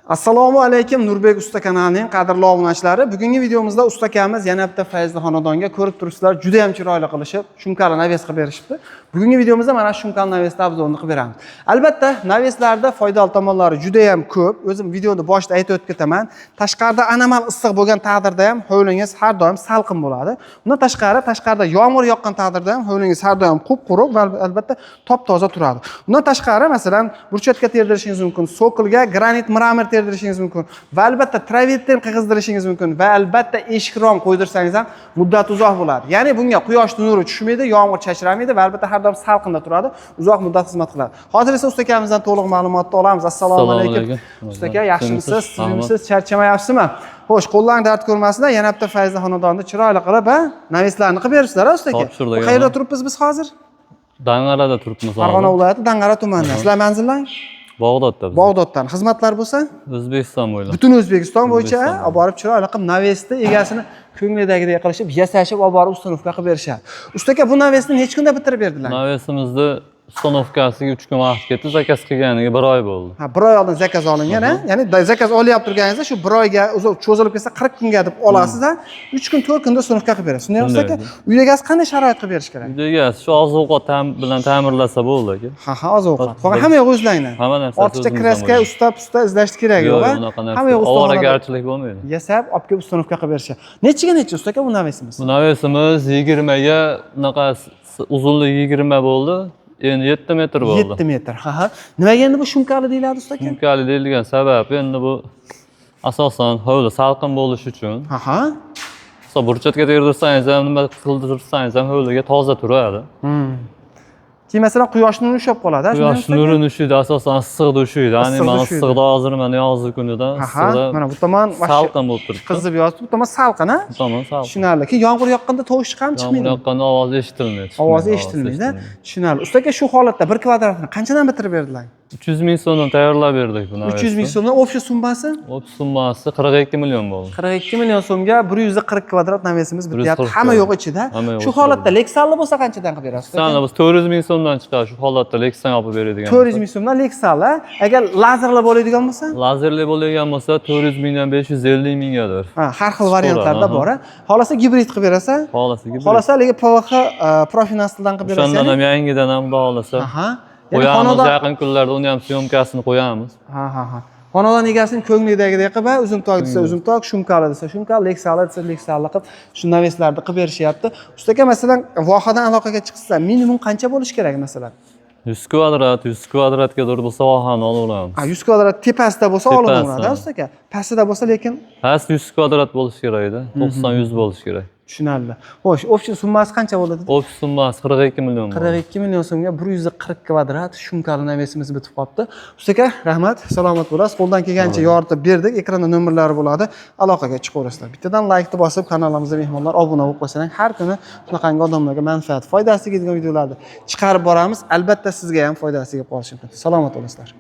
Assalomu alaykum Nurbek usta kanalining qadrli obunachilari. Bugungi videomizda usta akamiz yana bitta Fayzli xonadonga ko'rib turibsizlar, juda ham chiroyli qilishib, shumkali naves qilib berishibdi. Bugungi videomizda mana shu shumkali navesni obzorini qilib beramiz. Albatta, naveslarda foydali tomonlari juda ham ko'p. O'zim videoni boshida aytib o'tib ketaman. Tashqarida anomal issiq bo'lgan taqdirda ham hovlingiz har doim salqin bo'ladi. Undan tashqarida yomg'ir yoqqan taqdirda ham hovlingiz har doim qup-quruq va albatta top-toza turadi. Undan tashqari, masalan, burchatga terdirishingiz mumkin, sokolga granit mramor terdirishingiz mumkin va albatta travertin qig'izdirishingiz mumkin va albatta eshik rom qo'ydirsangiz ham muddat uzoq bo'ladi. Ya'ni bunga quyosh nuri tushmaydi, yomg'ir chachramaydi va albatta har doim salqinda turadi, uzoq muddat xizmat qiladi. Hozir esa usta akamizdan to'liq ma'lumotni olamiz. Assalomu alaykum. Usta aka, yaxshimisiz? Sizmisiz? Charchamayapsizmi? Xo'sh, qo'llaring dard ko'rmasin, yana bitta Fayzli xonadonni chiroyli qilib, naveslarni qilib bersizlar, usta aka. Qayerda turibmiz biz hozir? Dang'arada turibmiz. Farg'ona viloyati Dang'ara tumanida. Sizlar manzillang? Bog'dodda. Bog'doddan. Xizmatlar bo'lsa? O'zbekiston bo'ylab. Butun O'zbekiston bo'yicha olib borib chiroyli qilib navesni egasini ko'nglidagidek qilishib, yasashib olib borib ustanovka qilib berishadi. Usta aka, bu navesni hech kunda bitirib berdilar. Navesimizni ustanovkasiga 3 kun vaqt ketdi, zakaz qilganiga 1 oy bo'ldi. Ha, 1 oy oldin zakaz olingan, ya'ni zakaz olyapti turganingizda shu 1 oyga cho'zilib ketsa 40 kunga deb olasiz, 3 kun 4 kunda ustanovka qilib berasiz. Shunday usta aka, uy egasi qanday sharoit qilib berish kerak? Uy egasi shu oziq-ovqat bilan ta'minlasa bo'ldi aka. Ha, oziq-ovqat. Faqat hamma yo'q o'zlaringdan. Hamma narsa. Ortiqcha kraska, usta izlash kerak yo'q, hamma yo'q usta. Ovoragarchilik bo'lmaydi. Yasab, olib kelib ustanovka qilib berishadi. Nechiga necha usta aka bu navesimiz? Bu navesimiz 20 ga unaqa uzunligi 20 bo'ldi. Endi 7 metr bo'ldi. 7 metr. Ha. Nimaga endi bu shumkali deyiladi usta aka? Shumkali deyilgan sabab endi bu asosan hovli salqin bo'lishi uchun. Ha. Burchatga terdirsangiz ham, nima qildirsangiz ham hovliga toza turadi. Keyin masalan quyosh nuri ushlab qoladi, quyosh nurini ushlaydi, asosan issiqda ushlaydi. Ya'ni mana issiqda hozir mana yozgi kunida issiqda. Mana bu tomon salqin bo'lib turibdi. Qizib yotibdi, bu tomon salqin, ha? Bu tomon salqin. Tushunarli. Keyin yomg'ir yoqqanda tovush ham chiqmaydi. Yomg'ir yoqqanda ovozi eshitilmaydi. Ovozi eshitilmaydi. Tushunarli. Usta aka, shu holatda 1 kvadratni qanchadan bitirib berdilar? 300 ming so'mdan tayyorlab berdik buni. 300 ming so'mdan ofis summasi? Ofis summasi 42 million bo'ldi. 42 million so'mga 140 kvadrat navesimiz bityapti. Hamma yo'q ichida. Shu holatda Lexalli bo'lsa qanchadan qilib berasiz? Sana biz 400 ming so'mdan chiqadi shu holatda Lexan olib beradigan. 400 ming so'mdan Lexalli. Agar lazerli bo'ladigan bo'lsa? Lazerli bo'ladigan bo'lsa 400 mingdan 550 minggadir. Ha, har xil variantlarda bor. Xolasa gibrid qilib berasa? Xolasa haligi PVX Profinastildan qilib berasa. O'shandan ham yangidan ham xudo xolasa. Qo'yamiz, yaqin kunlarda uni ham syomkasini qo'yamiz. Ha. Xonadon egasining ko'nglidagidek qilib, uzuntok desa uzuntok, shumkali desa shumkali, Lexalli desa Lexalli qilib shu naveslarni qilib berishyapti. Usta aka, masalan, vohadan aloqaga chiqsa, minimum qancha bo'lish kerak masalan? 100 kvadratga doğru bo'lsa vohani olaveramiz. 100 kvadrat tepasida bo'lsa olaveradi, usta aka. Pastida bo'lsa lekin past 100 kvadrat bo'lishi kerak edi. 90-100 bo'lishi kerak. Tushunarli. Xo'sh, ofis summasi qancha bo'ladi? Ofis summasi 42 million bo'ldi. 42 million so'mga 140 kvadrat shumkali navesimiz bitib qolibdi. Usta aka, rahmat, salomat bo'lasiz. Qo'ldan kelgancha yoritib berdik. Ekranda nomerlari bo'ladi. Aloqaga chiqaverasizlar. Bittadan laykni bosib, kanalimizga mehmonlar obuna bo'lib qolsang, har kuni shunaqangi odamlarga manfaat, foydasi tegadigan videolarni chiqarib boramiz. Albatta sizga ham foydasi tegib qolishi mumkin. Salomat bo'lasizlar.